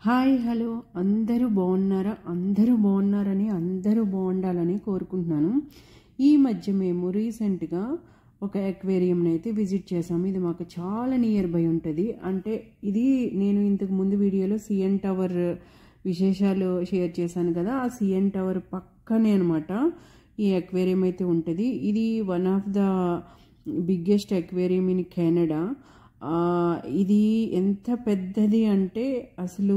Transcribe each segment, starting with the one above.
Hi hello అందరూ బాగున్నారా? అందరూ బాగున్నారని అందరూ బాగుండాలని కోరుకుంటున్నాను. ఈ మధ్య మేము రీసెంట్గా ఒక అక్వేరియంని అయితే విజిట్ చేసాము. ఇది మాకు చాలా నియర్ బై ఉంటుంది. అంటే ఇది నేను ఇంతకు ముందు వీడియోలో సిఎన్ టవర్ విశేషాలు షేర్ చేశాను కదా, ఆ సిఎన్ టవర్ పక్కనే అనమాట ఈ అక్వేరియం అయితే ఉంటుంది. ఇది one of the biggest aquarium in Canada. ఇది ఎంత పెద్దది అంటే అసలు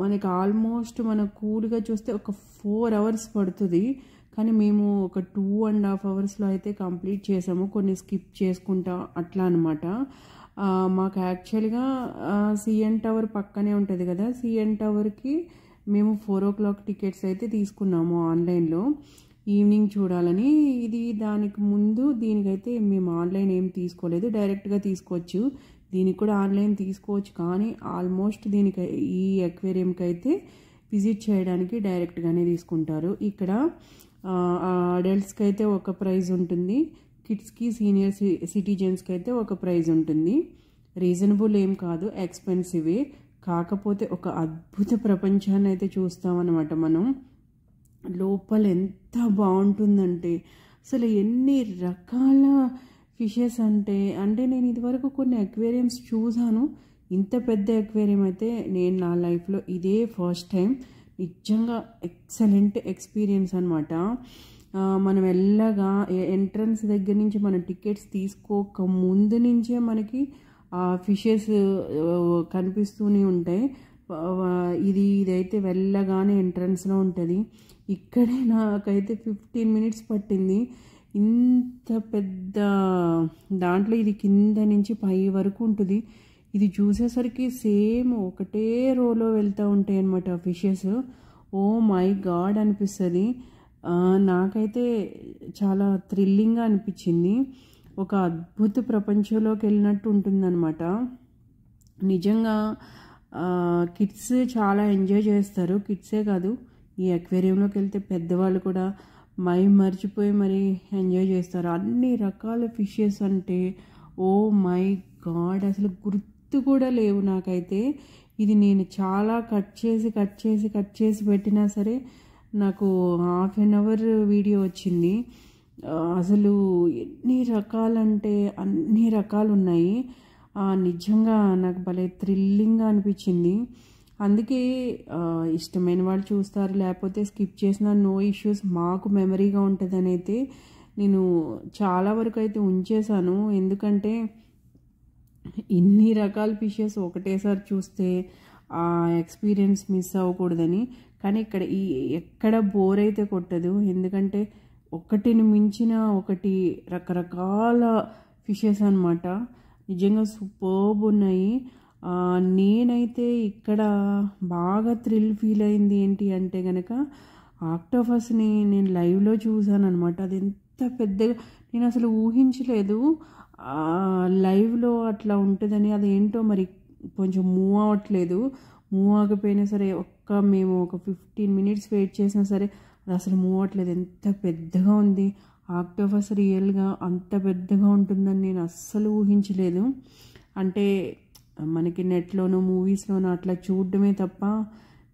మనకి ఆల్మోస్ట్ మన కూల్గా చూస్తే ఒక 4 hours పడుతుంది, కానీ మేము ఒక 2.5 hours అయితే కంప్లీట్ చేసాము. కొన్ని స్కిప్ చేసుకుంటా అట్లా అనమాట. మాకు యాక్చువల్గా సిఎన్ టవర్ పక్కనే ఉంటుంది కదా, సిఎన్ టవర్కి మేము 4 o'clock టికెట్స్ అయితే తీసుకున్నాము ఆన్లైన్లో ఈవినింగ్ చూడాలని. ఇది దానికి ముందు దీనికైతే మేము ఆన్లైన్ ఏం తీసుకోలేదు, డైరెక్ట్గా తీసుకోవచ్చు. దీనికి కూడా ఆన్లైన్ తీసుకోవచ్చు, కానీ ఆల్మోస్ట్ దీనికి ఈ అక్వేరియంకి అయితే విజిట్ చేయడానికి డైరెక్ట్గానే తీసుకుంటారు. ఇక్కడ అడల్ట్స్కి అయితే ఒక ప్రైజ్ ఉంటుంది, కిడ్స్కి సీనియర్ సిటిజన్స్కి అయితే ఒక ప్రైజ్ ఉంటుంది. రీజనబుల్ ఏం కాదు, ఎక్స్పెన్సివే. కాకపోతే ఒక అద్భుత ప్రపంచాన్ని అయితే చూస్తామన్నమాట మనం. లోపల ఎంత బాగుంటుందంటే అసలు ఎన్ని రకాల ఫిషెస్ అంటే నేను ఇదివరకు కొన్ని అక్వేరియంస్ చూసాను. ఇంత పెద్ద అక్వేరియం అయితే నేను నా లైఫ్లో ఇదే ఫస్ట్ టైం. నిజంగా ఎక్సలెంట్ ఎక్స్పీరియన్స్ అనమాట. మనం వెళ్ళగా ఎంట్రన్స్ దగ్గర నుంచి మనం టికెట్స్ తీసుకోక ముందు నుంచే మనకి ఫిషెస్ కనిపిస్తూనే ఉంటాయి. ఇదైతే వెళ్ళగానే ఎంట్రన్స్లో ఉంటుంది. ఇక్కడే నాకైతే 15 minutes పట్టింది. ఇంత పెద్ద దాంట్లో ఇది కింద నుంచి పై వరకు ఉంటుంది. ఇది చూసేసరికి సేమ్ ఒకటే రోలో వెళ్తూ ఉంటాయి అన్నమాట ఫిషెస్. ఓ మై గాడ్ అనిపిస్తుంది. నాకైతే చాలా థ్రిల్లింగ్గా అనిపించింది. ఒక అద్భుత ప్రపంచంలోకి వెళ్ళినట్టు ఉంటుందన్నమాట. నిజంగా కిడ్స్ చాలా ఎంజాయ్ చేస్తారు. కిడ్సే కాదు, ఈ అక్వేరియంలోకి వెళ్తే పెద్దవాళ్ళు కూడా మర్చిపోయి మరి ఎంజాయ్ చేస్తారు. అన్ని రకాల ఫిషెస్ అంటే ఓ మై గాడ్ అసలు గుర్తు కూడా లేవు నాకైతే. ఇది నేను చాలా కట్ చేసి పెట్టినా సరే నాకు 1/2 hour వీడియో వచ్చింది. అసలు ఎన్ని రకాలంటే అన్ని రకాలు ఉన్నాయి. నిజంగా నాకు భలే థ్రిల్లింగ్గా అనిపించింది. అందుకే ఇష్టమైన వాళ్ళు చూస్తారు, లేకపోతే స్కిప్ చేసిన నో ఇష్యూస్. మాకు మెమరీగా ఉంటుందని అయితే నేను చాలా వరకు అయితే ఉంచేశాను. ఎందుకంటే ఇన్ని రకాల ఫిషెస్ ఒకటేసారి చూస్తే ఆ ఎక్స్పీరియన్స్ మిస్ అవ్వకూడదని. కానీ ఇక్కడ ఎక్కడ బోర్ అయితే కొట్టదు, ఎందుకంటే ఒకటిని మించిన ఒకటి రకరకాల ఫిషెస్ అన్నమాట. నిజంగా సూపర్బ్ ఉన్నాయి. నేనైతే ఇక్కడ బాగా థ్రిల్ ఫీల్ అయింది ఏంటి అంటే కనుక ఆక్టోపస్ని నేను లైవ్లో చూసాను అనమాట. అది ఎంత పెద్దగా నేను అసలు ఊహించలేదు లైవ్లో అట్లా ఉంటుందని. అదేంటో మరి కొంచెం మూవ్ అవ్వట్లేదు. మూవ్ అవ్వకపోయినా సరే మేము ఒక 15 minutes వెయిట్ చేసినా సరే అది అసలు మూవ్ అవ్వట్లేదు. ఎంత పెద్దగా ఉంది ఆక్టోపస్. రియల్గా అంత పెద్దగా ఉంటుందని నేను అస్సలు ఊహించలేదు. అంటే మనకి నెట్లోనూ మూవీస్లోనూ అట్లా చూడడమే తప్ప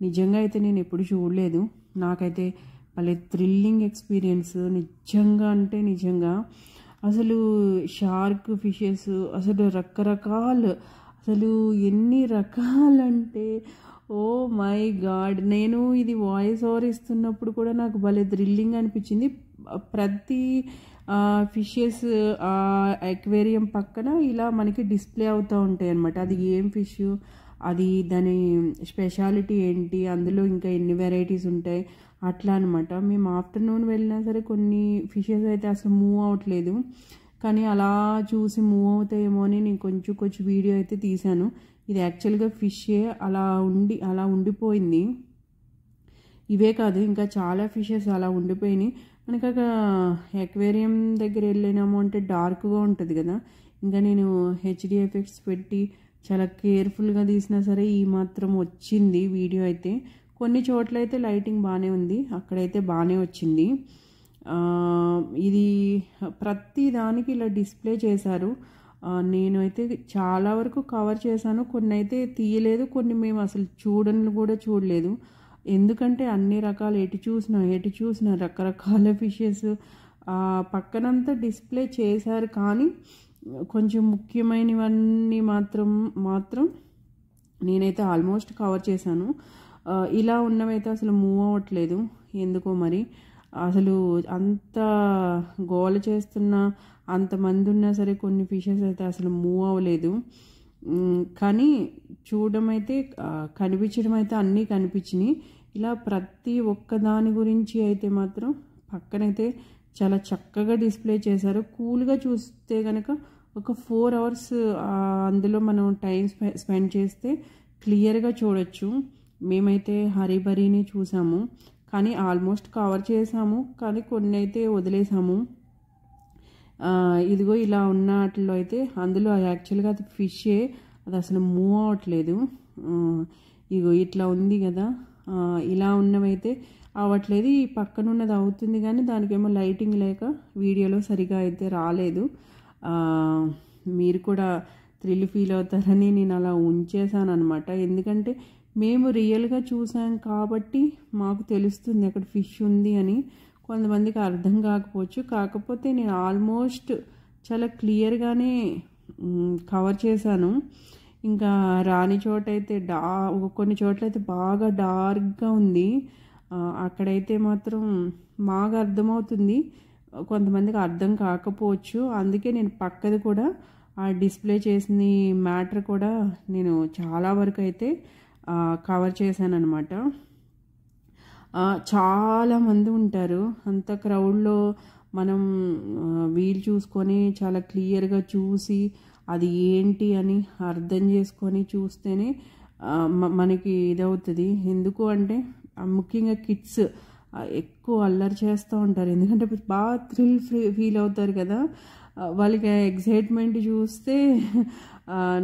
నిజంగా అయితే నేను ఎప్పుడు చూడలేదు. నాకైతే భలే థ్రిల్లింగ్ ఎక్స్పీరియన్స్ నిజంగా. అంటే నిజంగా అసలు షార్క్ ఫిషెస్ అసలు రకరకాలు, అసలు ఎన్ని రకాలంటే ఓ మై గాడ్. నేను ఇది వాయిస్ ఓవర్ ఇస్తున్నప్పుడు కూడా నాకు భలే థ్రిల్లింగ్ అనిపించింది. ప్రతి ఫిషెస్ అక్వేరియం పక్కన ఇలా మనకి డిస్ప్లే అవుతూ ఉంటాయి అన్నమాట. అది ఏం ఫిష్, అది దాని స్పెషాలిటీ ఏంటి, అందులో ఇంకా ఎన్ని వెరైటీస్ ఉంటాయి అట్లా అనమాట. మేము ఆఫ్టర్నూన్ వెళ్ళినా సరే కొన్ని ఫిషెస్ అయితే అసలు మూవ్ అవ్వట్లేదు, కానీ అలా చూసి మూవ్ అవుతాయేమో అని నేను కొంచెం వీడియో అయితే తీశాను. ఇది యాక్చువల్గా ఫిషే అలా ఉండిపోయింది. ఇవే కాదు, ఇంకా చాలా ఫిషెస్ అలా ఉండిపోయినాయి. మనకి అక్కడ అక్వేరియం దగ్గర వెళ్ళినాము అంటే డార్క్గా ఉంటుంది కదా. ఇంకా నేను హెచ్డి ఎఫెక్ట్స్ పెట్టి చాలా కేర్ఫుల్గా తీసినా సరే ఈ మాత్రం వచ్చింది వీడియో అయితే. కొన్ని చోట్ల అయితే లైటింగ్ బాగానే ఉంది, అక్కడైతే బాగానే వచ్చింది. ఇది ప్రతి దానికి ఇలా డిస్ప్లే చేశారు. నేనైతే చాలా వరకు కవర్ చేశాను, కొన్ని అయితే తీయలేదు, కొన్ని మేము అసలు కూడా చూడలేదు. ఎందుకంటే అన్ని రకాలు ఎటు చూసినా రకరకాల ఫిషెస్ పక్కనంతా డిస్ప్లే చేశారు. కానీ కొంచెం ముఖ్యమైనవన్నీ మాత్రం నేనైతే ఆల్మోస్ట్ కవర్ చేశాను. ఇలా ఉన్నవైతే అసలు మూవ్ అవ్వట్లేదు ఎందుకో మరి. అసలు అంత గోల చేస్తున్నా, అంతమంది ఉన్నా సరే కొన్ని ఫిషెస్ అయితే అసలు మూవ్ అవ్వలేదు. కానీ కనిపించడం అయితే అన్నీ కనిపించినాయి. ఇలా ప్రతి ఒక్క దాని గురించి అయితే మాత్రం పక్కనైతే చాలా చక్కగా డిస్ప్లే చేశారు. కూల్గా చూస్తే కనుక ఒక 4 hours అందులో మనం టైం స్పెండ్ చేస్తే క్లియర్గా చూడొచ్చు. మేమైతే హరిబరీని చూసాము, కానీ ఆల్మోస్ట్ కవర్ చేసాము, కానీ కొన్ని అయితే వదిలేసాము. ఇదిగో ఇలా ఉన్న వాటిలో అయితే అందులో యాక్చువల్గా అది ఫిషే, అది అసలు మూవ్ అవ్వట్లేదు. ఇగో ఇట్లా ఉంది కదా, ఇలా ఉన్నవైతే అవ్వట్లేదు. ఈ పక్కన ఉన్నది అవుతుంది, కానీ దానికేమో లైటింగ్ లేక వీడియోలో సరిగా అయితే రాలేదు. మీరు కూడా థ్రిల్ ఫీల్ అవుతారని నేను అలా ఉంచేసాను అనమాట. ఎందుకంటే మేము రియల్గా చూసాం కాబట్టి మాకు తెలుస్తుంది అక్కడ ఫిష్ ఉంది అని. కొంతమందికి అర్థం కాకపోవచ్చు, కాకపోతే నేను ఆల్మోస్ట్ చాలా క్లియర్గానే కవర్ చేశాను. ఇంకా రాని చోట అయితే కొన్ని చోట్ల అయితే బాగా డార్క్గా ఉంది. అక్కడైతే మాత్రం బాగా అర్థమవుతుంది, కొంతమందికి అర్థం కాకపోవచ్చు. అందుకే నేను పక్కది కూడా ఆ డిస్ప్లే చేసిన మ్యాటర్ కూడా నేను చాలా వరకు అయితే కవర్ చేశాను అనమాట. చాలామంది ఉంటారు, అంత క్రౌడ్లో మనం వీలు చూసుకొని చాలా క్లియర్గా చూసి అది ఏంటి అని అర్థం చేసుకొని చూస్తేనే మనకి ఇదవుతుంది. ఎందుకు అంటే ముఖ్యంగా కిడ్స్ ఎక్కువ అల్లరి చేస్తూ ఉంటారు, ఎందుకంటే బాగా థ్రిల్ ఫీల్ అవుతారు కదా. వాళ్ళకి ఎగ్జైట్మెంట్ చూస్తే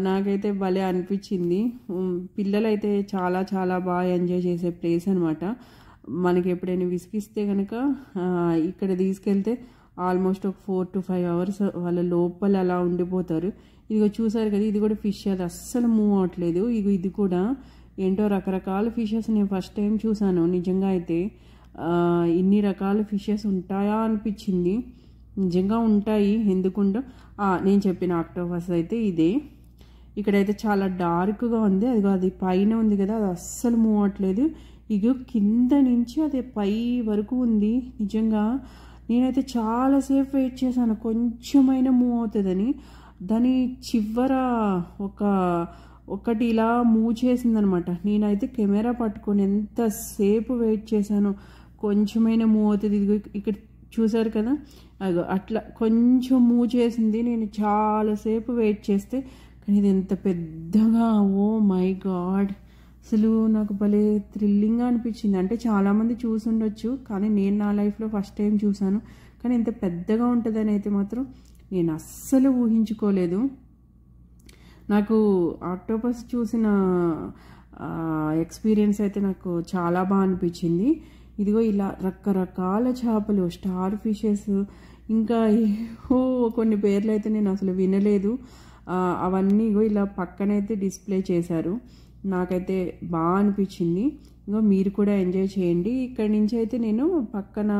నాకైతే భలే అనిపించింది. పిల్లలైతే చాలా చాలా బాగా ఎంజాయ్ చేసే ప్లేస్ అనమాట. మనకి ఎప్పుడైనా విసిగిస్తే కనుక ఇక్కడ తీసుకెళ్తే ఆల్మోస్ట్ ఒక 4 to 5 hours వాళ్ళ లోపల అలా ఉండిపోతారు. ఇదిగో చూసారు కదా, ఇది కూడా ఫిష్, అది అస్సలు మూవ్ అవ్వట్లేదు. ఇది కూడా ఏంటో రకరకాల ఫిషెస్ నేను ఫస్ట్ టైం చూసాను. నిజంగా అయితే ఇన్ని రకాల ఫిషెస్ ఉంటాయా అనిపించింది. నిజంగా ఉంటాయి, ఎందుకుంటా. నేను చెప్పిన ఆక్టోపస్ అయితే ఇదే. ఇక్కడైతే చాలా డార్క్గా ఉంది, అది పైన ఉంది కదా, అది అస్సలు మూవ్ అవ్వట్లేదు. ఇగో కింద నుంచి అది పై వరకు ఉంది. నిజంగా నేనైతే చాలాసేపు వెయిట్ చేశాను కొంచెమైనా మూవ్ అవుతుందని. దాని చివర ఒకటి ఇలా మూవ్ చేసిందనమాట. నేనైతే కెమెరా పట్టుకొని ఎంతసేపు వెయిట్ చేశాను, కొంచెమైనా మూవ్ అవుతుంది. ఇది ఇక్కడ చూసారు కదా, అట్లా కొంచెం మూవ్ చేసింది. నేను చాలాసేపు వెయిట్ చేస్తే కానీ ఇది ఎంత పెద్దగా, ఓ మై గాడ్, అసలు నాకు భలే థ్రిల్లింగ్గా అనిపించింది. అంటే చాలామంది చూసుండొచ్చు, కానీ నేను నా లైఫ్లో ఫస్ట్ టైం చూశాను. కానీ ఇంత పెద్దగా ఉంటుందని అయితే మాత్రం నేను అస్సలు ఊహించుకోలేదు. నాకు ఆక్టోపస్ చూసిన ఎక్స్పీరియన్స్ అయితే నాకు చాలా బాగా అనిపించింది. ఇదిగో ఇలా రకరకాల చేపలు, స్టార్ ఫిషెస్, ఇంకా కొన్ని పేర్లు అయితే నేను అసలు వినలేదు. అవన్నీ ఇలా పక్కనైతే డిస్ప్లే చేశారు. నాకైతే బాగా అనిపించింది. ఇంకా మీరు కూడా ఎంజాయ్ చేయండి. ఇక్కడి నుంచి అయితే నేను పక్కన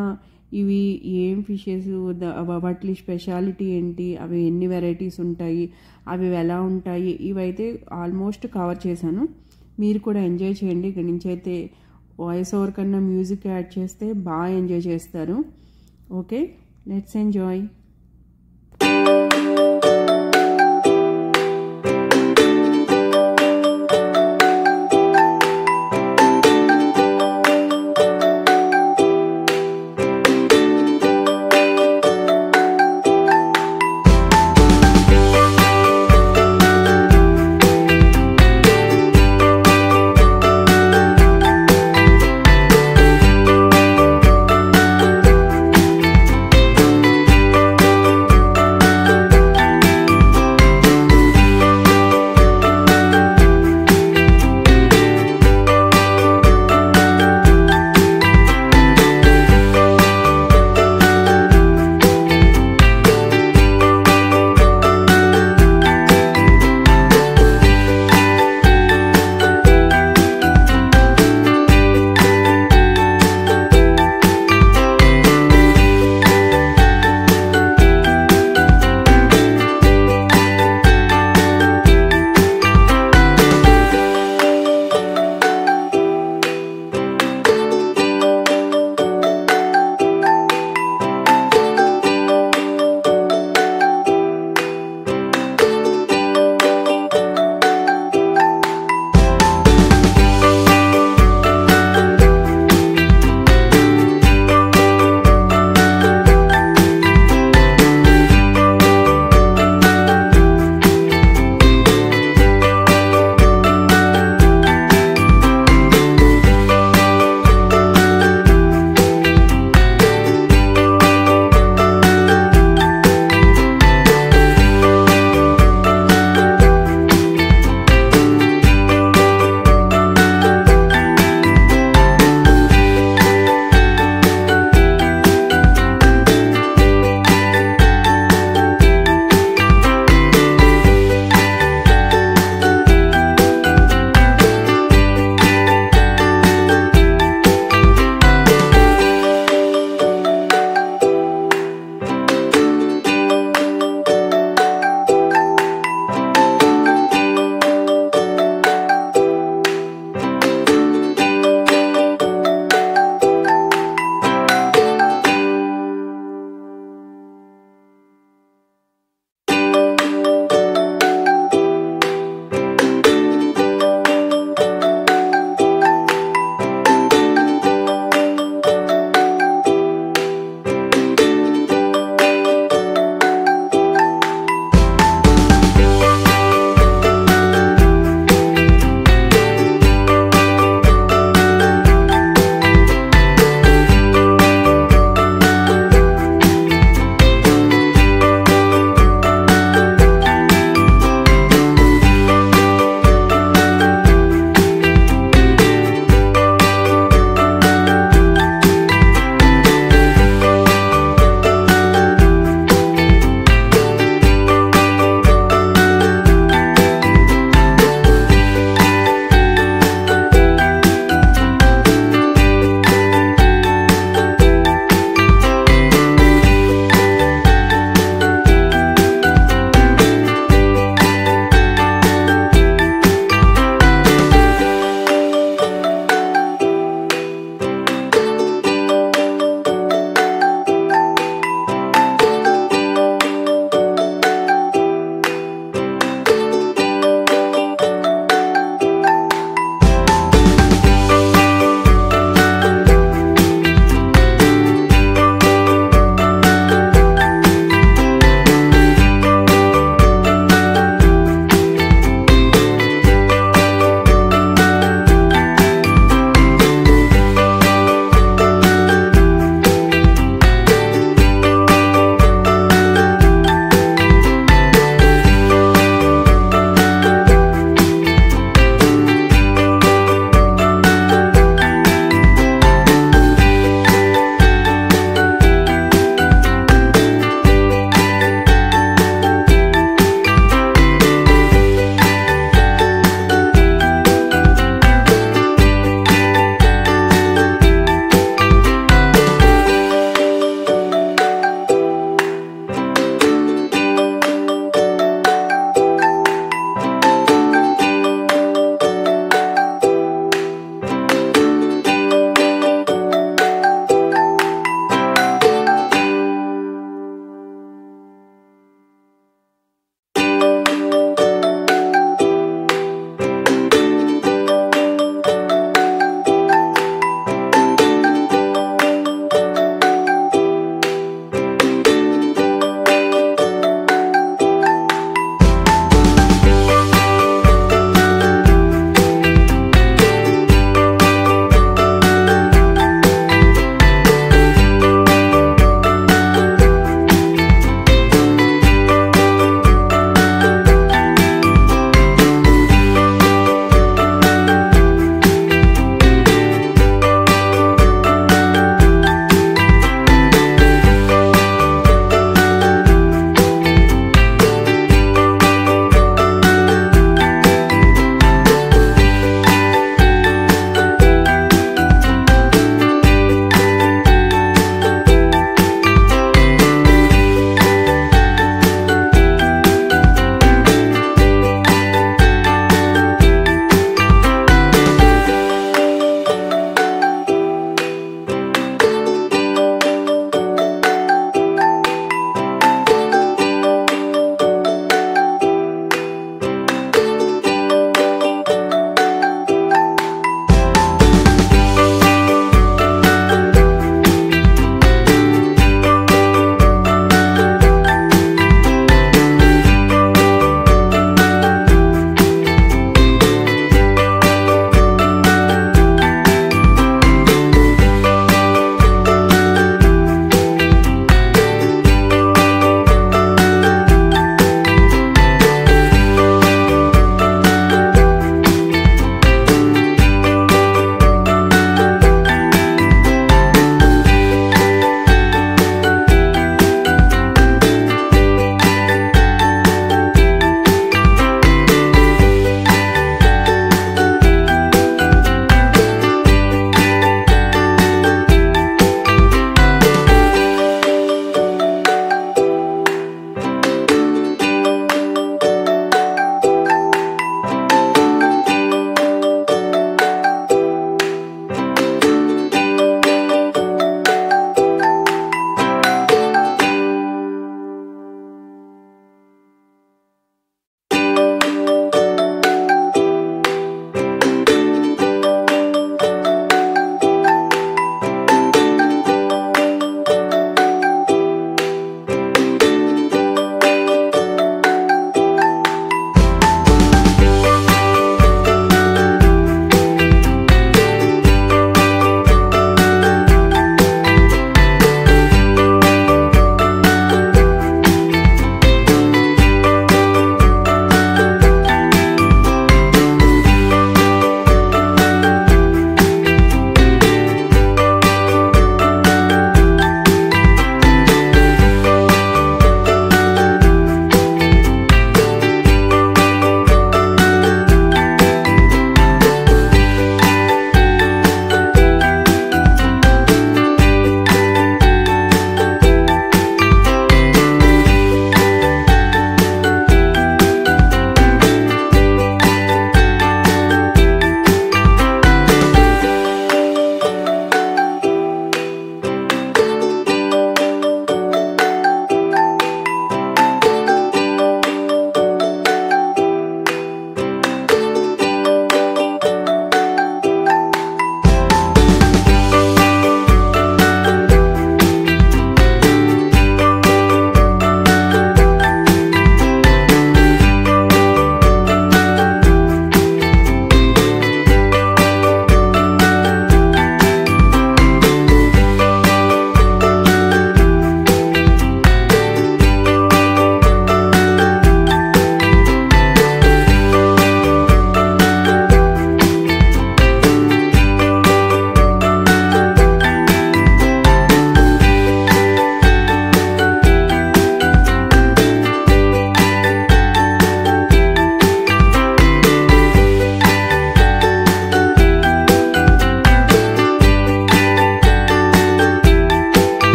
ఇవి ఏం ఫిషెస్, వాటి స్పెషాలిటీ ఏంటి, అవి ఎన్ని వెరైటీస్ ఉంటాయి, అవి ఎలా ఉంటాయి, ఇవైతే ఆల్మోస్ట్ కవర్ చేశాను. మీరు కూడా ఎంజాయ్ చేయండి. ఇక్కడి నుంచి అయితే వాయిస్ ఓవర్ కన్నా మ్యూజిక్ యాడ్ చేస్తే బాగా ఎంజాయ్ చేస్తారు. Okay, let's enjoy.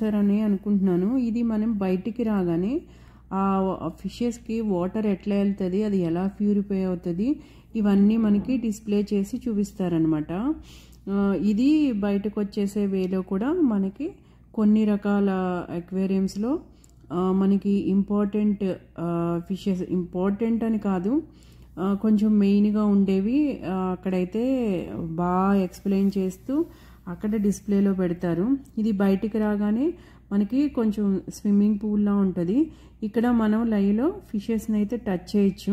చేశారని అనుకుంటున్నాను. ఇది మనం బయటికి రాగానే ఆ ఫిషెస్కి వాటర్ ఎట్లా వెళ్తుంది, అది ఎలా ప్యూరిఫై అవుతుంది, ఇవన్నీ మనకి డిస్ప్లే చేసి చూపిస్తారనమాట. ఇది బయటకు వచ్చేసే వేలో కూడా మనకి కొన్ని రకాల అక్వేరియంస్లో మనకి ఇంపార్టెంట్ ఫిషెస్, ఇంపార్టెంట్ అని కాదు, కొంచెం మెయిన్గా ఉండేవి అక్కడైతే బాగా ఎక్స్ప్లెయిన్ చేస్తూ అక్కడ డిస్ప్లేలో పెడతారు. ఇది బయటికి రాగానే మనకి కొంచెం స్విమ్మింగ్ పూల్లా ఉంటుంది. ఇక్కడ మనం లైవ్లో ఫిషెస్ని అయితే టచ్ చేయొచ్చు.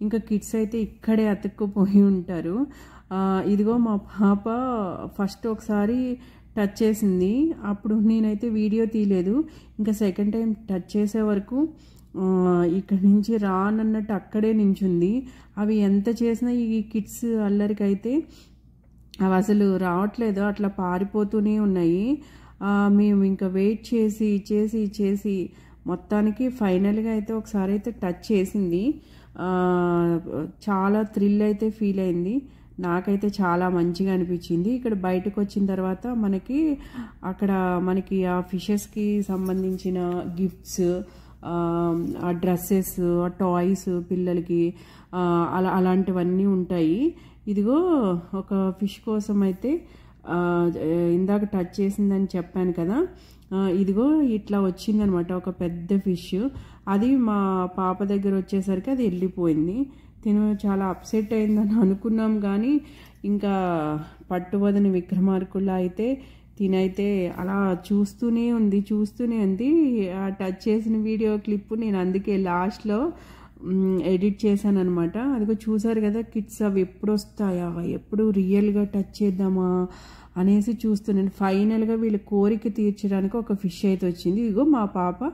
ఇంకా కిడ్స్ అయితే ఇక్కడే అతుక్కుపోయి ఉంటారు. ఇదిగో మా పాప ఫస్ట్ ఒకసారి టచ్ చేసింది, అప్పుడు నేనైతే వీడియో తీయలేదు. ఇంకా సెకండ్ టైం టచ్ చేసే వరకు ఇక్కడ నుంచి రానన్నట్టు అక్కడే నించుంది. అవి ఎంత చేసినా ఈ కిడ్స్ అల్లరికైతే అవి అసలు రావట్లేదు, అట్లా పారిపోతూనే ఉన్నాయి. మేము ఇంకా వెయిట్ చేసి చేసి చేసి మొత్తానికి ఫైనల్గా అయితే ఒకసారి అయితే టచ్ చేసింది. చాలా థ్రిల్ అయితే ఫీల్ అయింది. నాకైతే చాలా మంచిగా అనిపించింది. ఇక్కడ బయటకు వచ్చిన తర్వాత మనకి అక్కడ మనకి ఆ ఫిషెస్కి సంబంధించిన గిఫ్ట్స్, ఆ డ్రెస్సెస్, ఆ టాయ్స్ పిల్లలకి అలాంటివన్నీ ఉంటాయి. ఇదిగో ఒక ఫిష్ కోసం అయితే ఇందాక టచ్ చేసిందని చెప్పాను కదా, ఇదిగో ఇట్లా వచ్చిందనమాట ఒక పెద్ద ఫిష్. అది మా పాప దగ్గర వచ్చేసరికి అది వెళ్ళిపోయింది. తిను చాలా అప్సెట్ అయిందని అనుకున్నాం, కానీ ఇంకా పట్టువదని విక్రమార్కుల్లా అయితే తినైతే అలా చూస్తూనే ఉంది. ఆ టచ్ చేసిన వీడియో క్లిప్ నేను అందుకే లాస్ట్లో ఎడిట్ చేశాను అనమాట. అదిగో చూసారు కదా కిడ్స్, అవి ఎప్పుడు వస్తాయా, ఎప్పుడు రియల్గా టచ్ చేద్దామా అనేసి చూస్తున్నాను. ఫైనల్గా వీళ్ళ కోరిక తీర్చడానికి ఒక ఫిష్ అయితే వచ్చింది. ఇదిగో మా పాప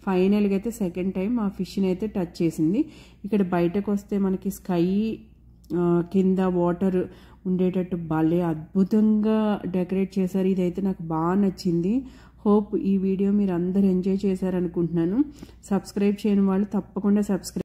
ఫైనల్గా అయితే సెకండ్ టైం ఆ ఫిష్ని అయితే టచ్ చేసింది. ఇక్కడ బయటకు వస్తే మనకి స్కై కింద వాటర్ ఉండేటట్టు భలే అద్భుతంగా డెకరేట్ చేశారు. ఇదైతే నాకు బాగా నచ్చింది. హోప్ ఈ వీడియో మీరు అందరు ఎంజాయ్ చేశారనుకుంటున్నాను. సబ్స్క్రైబ్ చేయని వాళ్ళు తప్పకుండా సబ్స్క్రైబ్